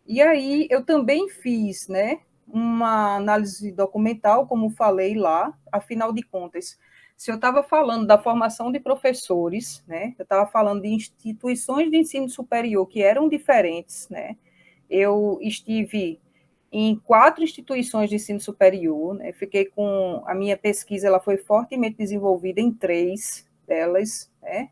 E aí eu também fiz, né, uma análise documental, como falei lá, afinal de contas, se eu estava falando da formação de professores, né, eu estava falando de instituições de ensino superior que eram diferentes, né, eu estive em 4 instituições de ensino superior, né, fiquei com, a minha pesquisa ela foi fortemente desenvolvida em 3 delas, né,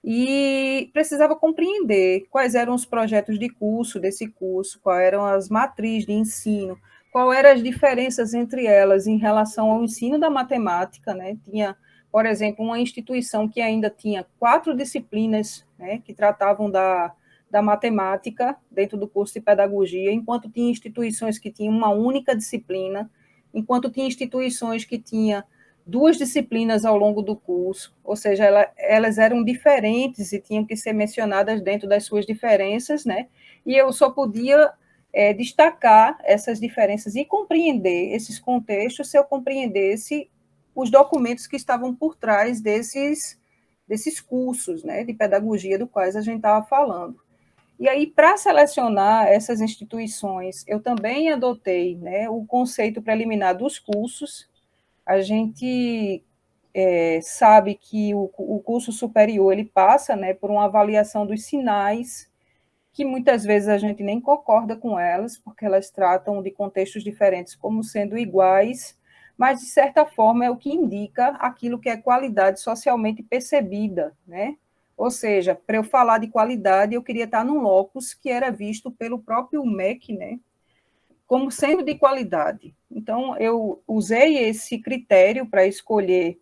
e precisava compreender quais eram os projetos de curso desse curso, quais eram as matrizes de ensino, quais eram as diferenças entre elas em relação ao ensino da matemática, né? Tinha, por exemplo, uma instituição que ainda tinha 4 disciplinas, né, que tratavam da matemática dentro do curso de pedagogia, enquanto tinha instituições que tinham uma única disciplina, enquanto tinha instituições que tinham 2 disciplinas ao longo do curso, ou seja, elas eram diferentes e tinham que ser mencionadas dentro das suas diferenças, né? E eu só podia destacar essas diferenças e compreender esses contextos se eu compreendesse os documentos que estavam por trás desses cursos, né, de pedagogia do quais a gente estava falando. E aí, para selecionar essas instituições, eu também adotei, né, o conceito preliminar dos cursos. A gente sabe que o curso superior ele passa, né, por uma avaliação dos sinais, que muitas vezes a gente nem concorda com elas, porque elas tratam de contextos diferentes como sendo iguais, mas, de certa forma, é o que indica aquilo que é qualidade socialmente percebida, né? Ou seja, para eu falar de qualidade, eu queria estar num locus que era visto pelo próprio MEC, né, como sendo de qualidade. Então, eu usei esse critério para escolher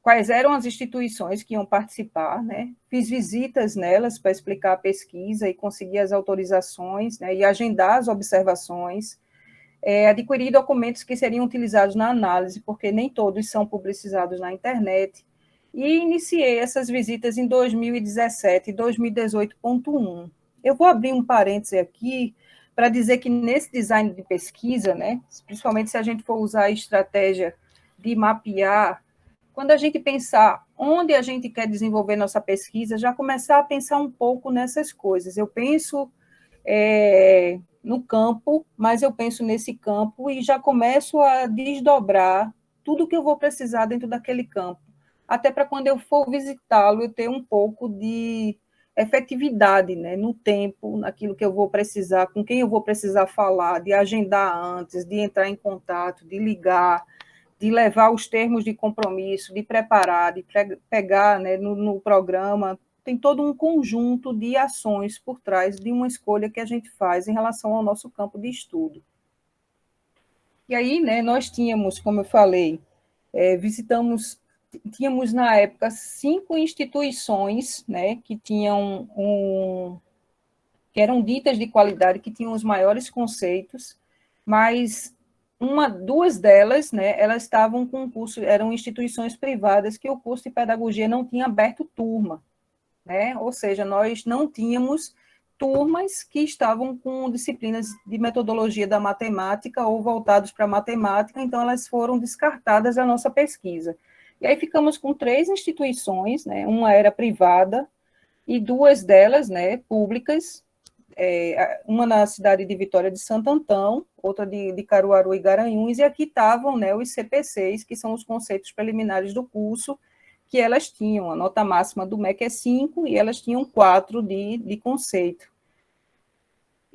quais eram as instituições que iam participar, né? Fiz visitas nelas para explicar a pesquisa e conseguir as autorizações, né, e agendar as observações, adquirir documentos que seriam utilizados na análise, porque nem todos são publicizados na internet, e iniciei essas visitas em 2017 e 2018.1. Eu vou abrir um parêntese aqui para dizer que nesse design de pesquisa, né, principalmente se a gente for usar a estratégia de mapear, quando a gente pensar onde a gente quer desenvolver nossa pesquisa, já começar a pensar um pouco nessas coisas. Eu penso no campo, mas eu penso nesse campo e já começo a desdobrar tudo que eu vou precisar dentro daquele campo, até para quando eu for visitá-lo, eu ter um pouco de efetividade, né, no tempo, naquilo que eu vou precisar, com quem eu vou precisar falar, de agendar antes, de entrar em contato, de ligar, de levar os termos de compromisso, de preparar, de pegar, né, no programa. Tem todo um conjunto de ações por trás de uma escolha que a gente faz em relação ao nosso campo de estudo. E aí, né, nós tínhamos, como eu falei, tínhamos na época 5 instituições, né, que tinham que eram ditas de qualidade, que tinham os maiores conceitos, mas duas delas, né, elas estavam com um curso, eram instituições privadas que o curso de pedagogia não tinha aberto turma, né? Ou seja, nós não tínhamos turmas que estavam com disciplinas de metodologia da matemática ou voltados para a matemática, então elas foram descartadas da nossa pesquisa. E aí ficamos com 3 instituições, né? Uma era privada e 2 delas, né, públicas, uma na cidade de Vitória de Santo Antão, outra de Caruaru e Garanhuns, e aqui estavam, né, os CPCs, que são os conceitos preliminares do curso, que elas tinham, a nota máxima do MEC é 5, e elas tinham 4 de conceito.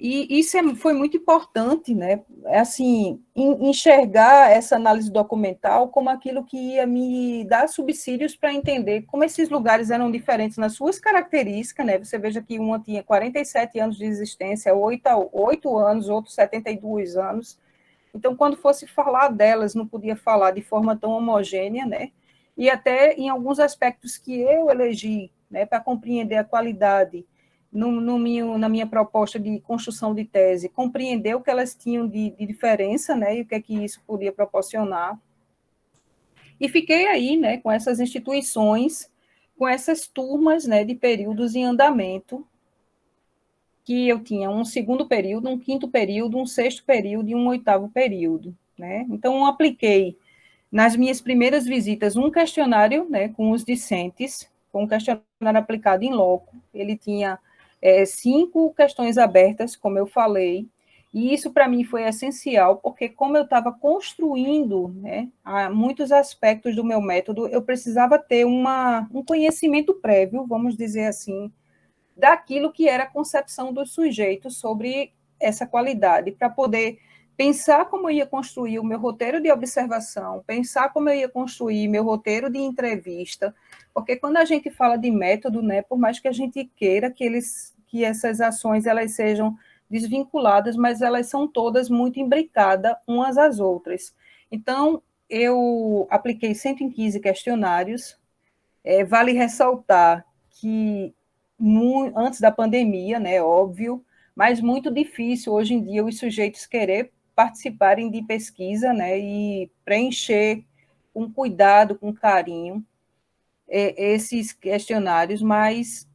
E isso foi muito importante, né? Assim, enxergar essa análise documental como aquilo que ia me dar subsídios para entender como esses lugares eram diferentes nas suas características, né? Você veja que uma tinha 47 anos de existência, 8 anos, outro 72 anos. Então, quando fosse falar delas, não podia falar de forma tão homogênea, né? E até em alguns aspectos que eu elegi, né, para compreender a qualidade na minha proposta de construção de tese, compreender o que elas tinham de diferença, né, e o que é que isso podia proporcionar. E fiquei aí, né, com essas instituições, com essas turmas, né, de períodos em andamento, que eu tinha um segundo período, um quinto período, um sexto período e um oitavo período, né? Então, eu apliquei nas minhas primeiras visitas um questionário, né, com os discentes, com um questionário aplicado em loco. Ele tinha 5 questões abertas, como eu falei, e isso para mim foi essencial, porque como eu estava construindo, né, muitos aspectos do meu método, eu precisava ter um conhecimento prévio, vamos dizer assim, daquilo que era a concepção dos sujeitos sobre essa qualidade, para poder pensar como eu ia construir o meu roteiro de observação, pensar como eu ia construir meu roteiro de entrevista, porque quando a gente fala de método, né, por mais que a gente queira que essas ações elas sejam desvinculadas, mas elas são todas muito imbricadas umas às outras. Então, eu apliquei 115 questionários. Vale ressaltar que antes da pandemia, né, óbvio, mas muito difícil hoje em dia os sujeitos querer participarem de pesquisa, né, e preencher com cuidado, com carinho, esses questionários, mas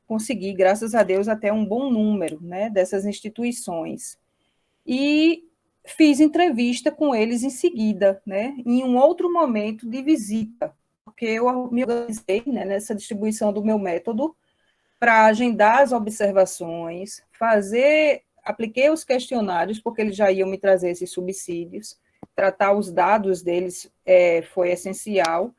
consegui, graças a Deus, até um bom número, né, dessas instituições. E fiz entrevista com eles em seguida, né, em um outro momento de visita, porque eu me organizei, né, nessa distribuição do meu método para agendar as observações, apliquei os questionários, porque eles já iam me trazer esses subsídios, tratar os dados deles foi essencial,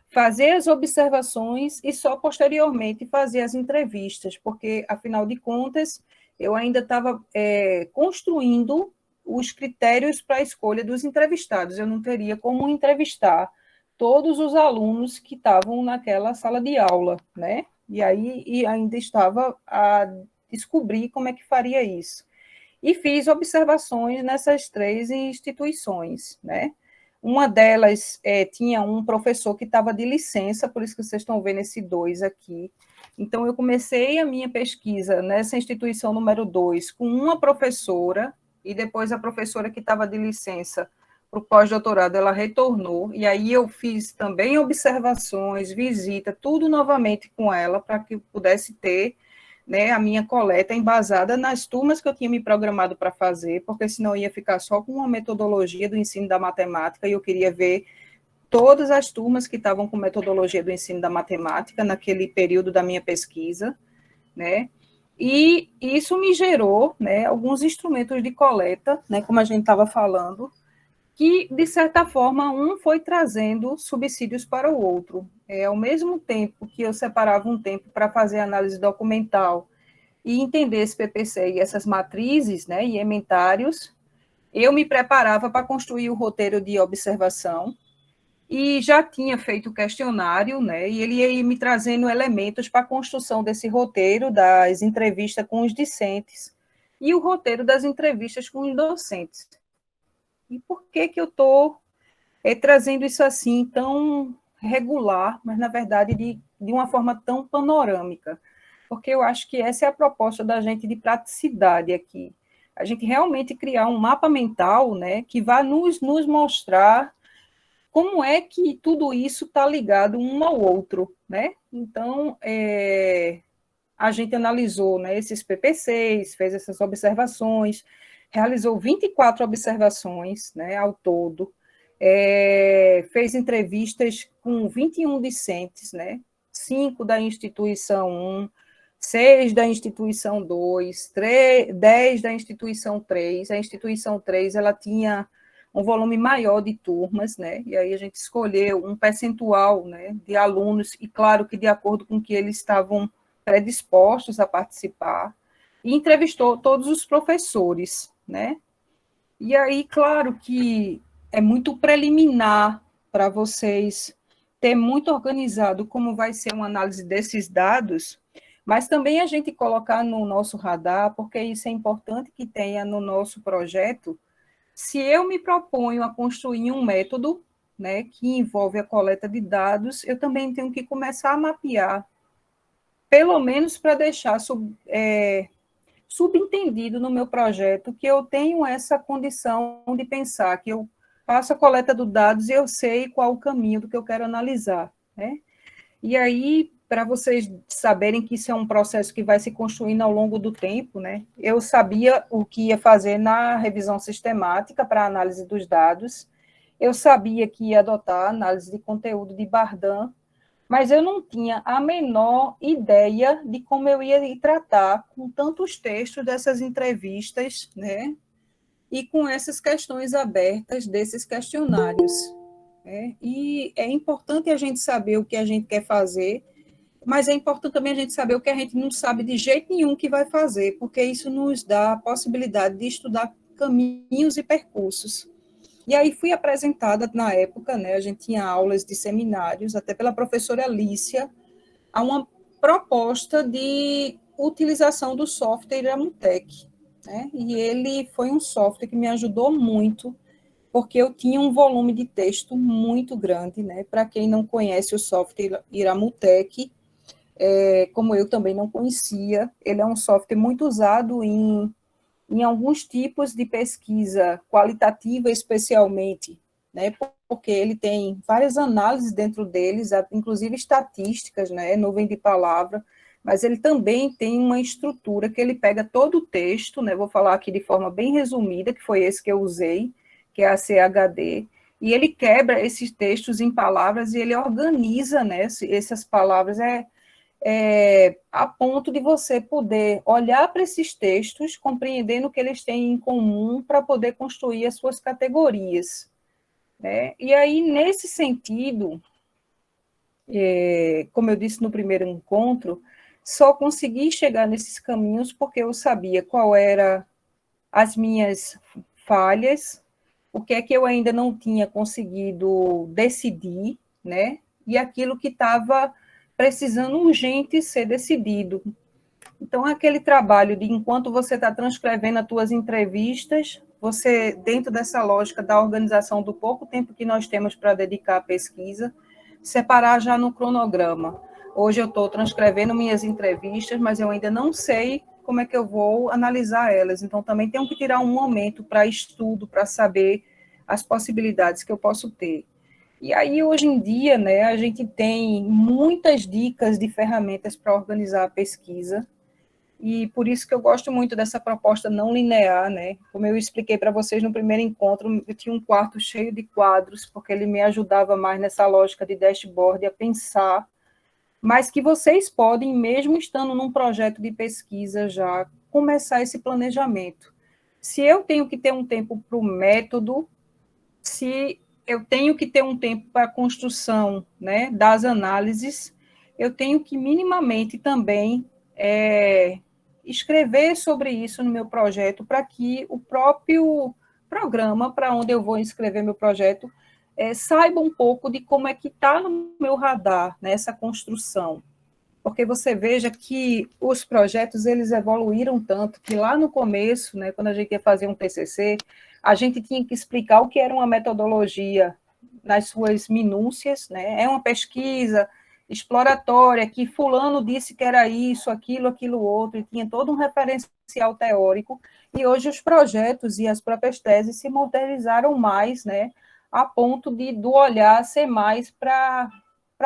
fazer as observações e só posteriormente fazer as entrevistas, porque, afinal de contas, eu ainda estava construindo os critérios para a escolha dos entrevistados. Eu não teria como entrevistar todos os alunos que estavam naquela sala de aula, né? E ainda estava a descobrir como é que faria isso. E fiz observações nessas 3 instituições, né? Uma delas tinha um professor que estava de licença, por isso que vocês estão vendo esse 2 aqui. Então, eu comecei a minha pesquisa nessa instituição número 2 com uma professora, e depois a professora que estava de licença para o pós-doutorado, ela retornou, e aí eu fiz também observações, visita, tudo novamente com ela, para que eu pudesse ter, né, a minha coleta embasada nas turmas que eu tinha me programado para fazer, porque senão ia ficar só com uma metodologia do ensino da matemática, e eu queria ver todas as turmas que estavam com metodologia do ensino da matemática naquele período da minha pesquisa, né, e isso me gerou, né, alguns instrumentos de coleta, né, como a gente estava falando, que, de certa forma, um foi trazendo subsídios para o outro. Ao mesmo tempo que eu separava um tempo para fazer análise documental e entender esse PPC e essas matrizes, né, e ementários, eu me preparava para construir o roteiro de observação e já tinha feito o questionário, né, e ele ia me trazendo elementos para a construção desse roteiro das entrevistas com os discentes e o roteiro das entrevistas com os docentes. E por que eu estou trazendo isso assim tão regular, mas na verdade de uma forma tão panorâmica? Porque eu acho que essa é a proposta da gente de praticidade aqui. A gente realmente criar um mapa mental, né, que vá nos mostrar como é que tudo isso está ligado um ao outro, né? Então, a gente analisou, né, esses PPCs, fez essas observações, realizou 24 observações, né, ao todo, fez entrevistas com 21 discentes, né, 5 da instituição 1, 6 da instituição 2, 10 da instituição 3. A instituição 3 ela tinha um volume maior de turmas, né, e aí a gente escolheu um percentual, né, de alunos, e claro que de acordo com que eles estavam predispostos a participar, e entrevistou todos os professores, né? E aí, claro que é muito preliminar para vocês ter muito organizado como vai ser uma análise desses dados, mas também a gente colocar no nosso radar, porque isso é importante que tenha no nosso projeto. Se eu me proponho a construir um método, né, que envolve a coleta de dados, eu também tenho que começar a mapear, pelo menos para deixar subentendido no meu projeto que eu tenho essa condição de pensar, que eu faço a coleta dos dados e eu sei qual o caminho do que eu quero analisar, né? E aí, para vocês saberem que isso é um processo que vai se construindo ao longo do tempo, né? Eu sabia o que ia fazer na revisão sistemática para análise dos dados, eu sabia que ia adotar a análise de conteúdo de Bardan, mas eu não tinha a menor ideia de como eu ia tratar com tantos textos dessas entrevistas, né? E com essas questões abertas desses questionários. Né? E é importante a gente saber o que a gente quer fazer, mas é importante também a gente saber o que a gente não sabe de jeito nenhum que vai fazer, porque isso nos dá a possibilidade de estudar caminhos e percursos. E aí fui apresentada na época, né, a gente tinha aulas de seminários, até pela professora Alicia, a uma proposta de utilização do software Iramutec, né? E ele foi um software que me ajudou muito, porque eu tinha um volume de texto muito grande, né? Para quem não conhece o software Iramutec, como eu também não conhecia, ele é um software muito usado em alguns tipos de pesquisa qualitativa, especialmente, né, porque ele tem várias análises dentro deles, inclusive estatísticas, né, nuvem de palavra, mas ele também tem uma estrutura que ele pega todo o texto, né, vou falar aqui de forma bem resumida, que foi esse que eu usei, que é a CHD, e ele quebra esses textos em palavras e ele organiza, né, essas palavras, a ponto de você poder olhar para esses textos, compreendendo o que eles têm em comum para poder construir as suas categorias. Né? E aí, nesse sentido, como eu disse no primeiro encontro, só consegui chegar nesses caminhos porque eu sabia qual era as minhas falhas, o que é que eu ainda não tinha conseguido decidir, né? E aquilo que estava precisando urgente ser decidido. Então, aquele trabalho de enquanto você está transcrevendo as tuas entrevistas, você, dentro dessa lógica da organização do pouco tempo que nós temos para dedicar à pesquisa, separar já no cronograma. Hoje eu estou transcrevendo minhas entrevistas, mas eu ainda não sei como é que eu vou analisar elas. Então, também tenho que tirar um momento para estudo, para saber as possibilidades que eu posso ter. E aí, hoje em dia, né, a gente tem muitas dicas de ferramentas para organizar a pesquisa, e por isso que eu gosto muito dessa proposta não linear, né? Como eu expliquei para vocês no primeiro encontro, eu tinha um quarto cheio de quadros, porque ele me ajudava mais nessa lógica de dashboard, a pensar, mas que vocês podem, mesmo estando num projeto de pesquisa já, começar esse planejamento. Se eu tenho que ter um tempo para o método, se eu tenho que ter um tempo para a construção, né, das análises, eu tenho que minimamente também escrever sobre isso no meu projeto, para que o próprio programa para onde eu vou inscrever meu projeto saiba um pouco de como é que está no meu radar, nessa construção. Porque você veja que os projetos, eles evoluíram tanto que lá no começo, né, quando a gente ia fazer um TCC, a gente tinha que explicar o que era uma metodologia nas suas minúcias, né? É uma pesquisa exploratória que fulano disse que era isso, aquilo outro, e tinha todo um referencial teórico, e hoje os projetos e as próprias teses se modernizaram mais, né, a ponto do olhar ser mais para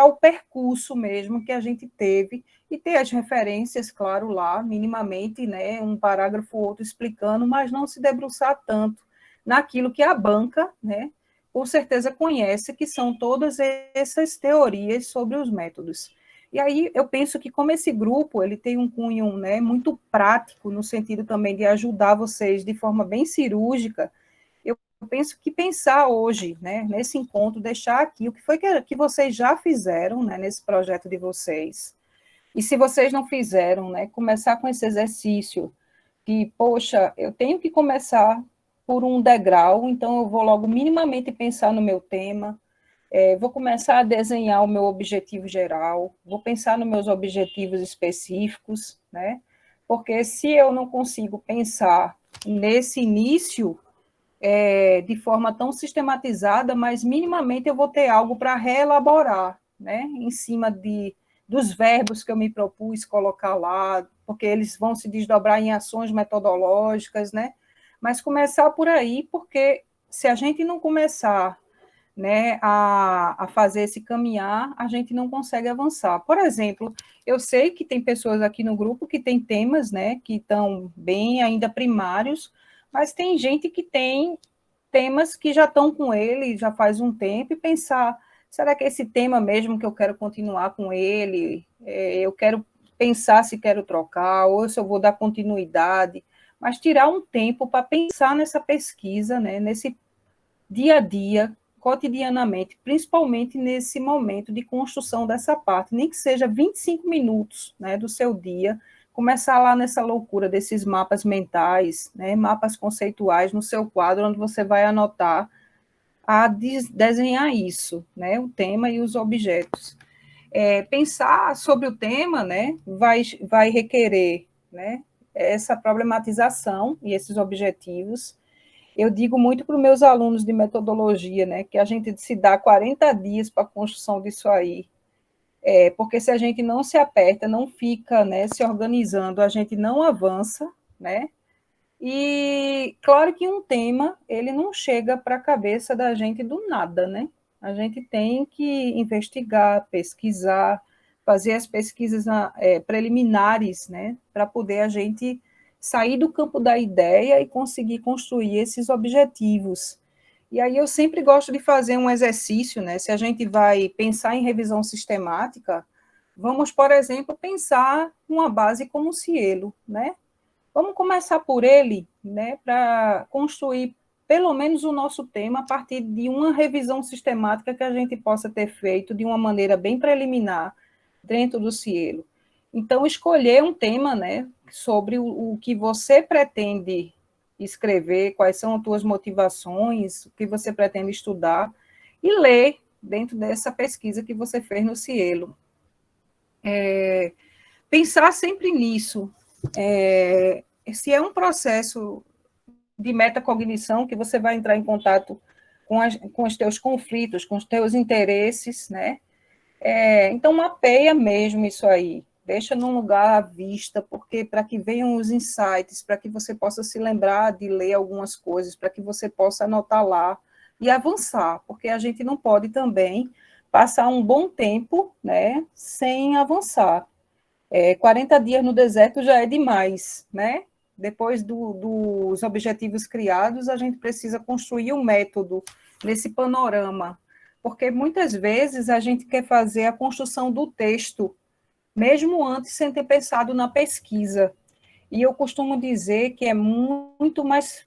o percurso mesmo que a gente teve, e ter as referências, claro, lá, minimamente, né, um parágrafo ou outro explicando, mas não se debruçar tanto naquilo que a banca, né, com certeza conhece, que são todas essas teorias sobre os métodos. E aí eu penso que como esse grupo, ele tem um cunho, né, muito prático, no sentido também de ajudar vocês de forma bem cirúrgica, eu penso que pensar hoje, né, nesse encontro, deixar aqui o que foi que vocês já fizeram, né, nesse projeto de vocês. E se vocês não fizeram, né, começar com esse exercício que, poxa, eu tenho que começar por um degrau, então eu vou logo minimamente pensar no meu tema, vou começar a desenhar o meu objetivo geral, vou pensar nos meus objetivos específicos, né? Porque se eu não consigo pensar nesse início, de forma tão sistematizada, mas minimamente eu vou ter algo para reelaborar, né, em cima dos verbos que eu me propus colocar lá, porque eles vão se desdobrar em ações metodológicas, né, mas começar por aí, porque se a gente não começar, né, a fazer esse caminhar, a gente não consegue avançar. Por exemplo, eu sei que tem pessoas aqui no grupo que tem temas, né, que estão bem ainda primários, mas tem gente que tem temas que já estão com ele já faz um tempo, e pensar, será que é esse tema mesmo que eu quero continuar com ele? Eu quero pensar se quero trocar, ou se eu vou dar continuidade, mas tirar um tempo para pensar nessa pesquisa, né, nesse dia a dia, cotidianamente, principalmente nesse momento de construção dessa parte, nem que seja 25 minutos, né, do seu dia, começar lá nessa loucura desses mapas mentais, né, mapas conceituais no seu quadro, onde você vai anotar a desenhar isso, né, o tema e os objetos. Pensar sobre o tema, né, vai requerer, né, essa problematização e esses objetivos. Eu digo muito para os meus alunos de metodologia, né, que a gente se dá 40 dias para a construção disso aí, porque se a gente não se aperta, não fica, né, se organizando, a gente não avança, né, e claro que um tema, ele não chega para a cabeça da gente do nada, né, a gente tem que investigar, pesquisar, fazer as pesquisas preliminares, né, para poder a gente sair do campo da ideia e conseguir construir esses objetivos. E aí eu sempre gosto de fazer um exercício, né? Se a gente vai pensar em revisão sistemática, vamos, por exemplo, pensar uma base como o Cielo, né? Vamos começar por ele, né, para construir pelo menos o nosso tema a partir de uma revisão sistemática que a gente possa ter feito de uma maneira bem preliminar dentro do Cielo. Então, escolher um tema, né, sobre o que você pretende escrever, quais são as tuas motivações, o que você pretende estudar, e ler dentro dessa pesquisa que você fez no Cielo. Pensar sempre nisso. Se é um processo de metacognição, que você vai entrar em contato com os teus conflitos, com os teus interesses, né? Então, mapeia mesmo isso aí, deixa num lugar à vista, porque para que venham os insights, para que você possa se lembrar de ler algumas coisas, para que você possa anotar lá e avançar, porque a gente não pode também passar um bom tempo, né, sem avançar. 40 dias no deserto já é demais, né? Depois dos objetivos criados, a gente precisa construir um método nesse panorama, porque muitas vezes a gente quer fazer a construção do texto, mesmo antes sem ter pensado na pesquisa. E eu costumo dizer que é muito mais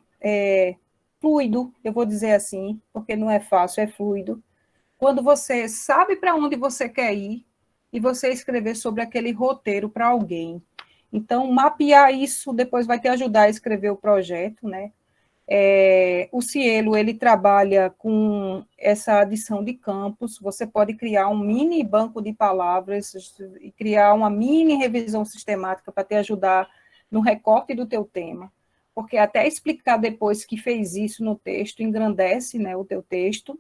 fluido, eu vou dizer assim, porque não é fácil, é fluido, quando você sabe para onde você quer ir e você escrever sobre aquele roteiro para alguém. Então, mapear isso depois vai te ajudar a escrever o projeto, né? O Cielo, ele trabalha com essa adição de campos, você pode criar um mini banco de palavras e criar uma mini revisão sistemática para te ajudar no recorte do teu tema, porque até explicar depois que fez isso no texto engrandece, né, o teu texto.